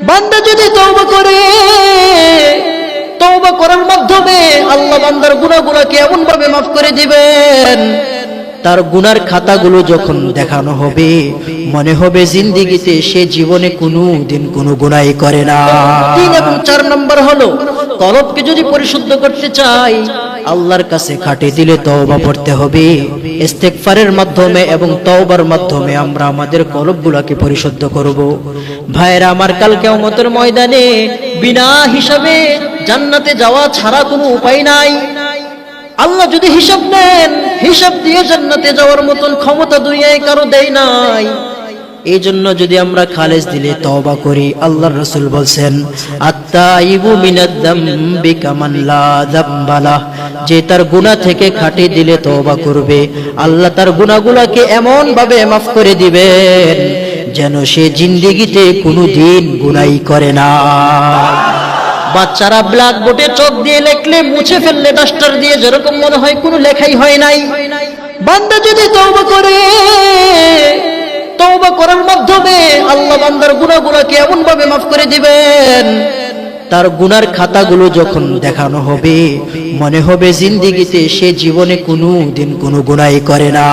বান্দা যদি তওবা করে, তওবা করার মাধ্যমে আল্লাহ বান্দার গুনাহগুলোকে এমন ভাবে মাফ করে দিবেন, তার গুনার খাতাগুলো যখন দেখানো হবে মনে হবে জিন্দেগিতে সে জীবনে কোনোদিন কোনো গুনাহই করে না। 3 এবং 4 নম্বর হলো কলবকে যদি পরিশুদ্ধ করতে চাই আল্লাহর কাছে খাটে দিলে তওবা পড়তে হবে। ইস্তেগফারের মাধ্যমে এবং তওবার মাধ্যমে আমরা আমাদের কলবগুলোকে পরিশুদ্ধ করব। ভাইরা আমার, কাল কিয়ামতের ময়দানে বিনা হিসাবে জান্নাতে যাওয়া ছাড়া কোনো উপায় নাই। আল্লাহ যদি হিসাব নেন, হিসাব দিয়ে জান্নাতে যাওয়ার মতন ক্ষমতা দুনিয়ায় কারো দেয় নাই। এই জন্য যদি আমরা খালেস দিলে তওবা করি, আল্লাহর রাসূল বলছেন আত-তাইবু মিনাদ যামবি কামান লা যামবা লাহ, যে তার গুনাহ থেকে খাঁটি দিলে তওবা করবে আল্লাহ তার গুনাহগুলোকে এমন ভাবে মাফ করে দিবেন যেন সে জিন্দেগিতে কোনোদিন গুনাহই করে না। বাচ্চারা ব্ল্যাকবোর্ডে চক দিয়ে লেখলে, মুছে ফেললে ডাস্টার দিয়ে যেরকম মনে হয় কোনো লেখাই হয় নাই। বান্দা যদি তওবা করে, তওবা করার মাধ্যমে আল্লাহ বান্দার গুনাহগুলোকে এমন ভাবে মাফ করে দিবেন, তার গুনার খাতাগুলো যখন দেখানো হবে মনে হবে জিন্দেগিতে সে জীবনে কোনোদিন কোনো গুনাহই করে না।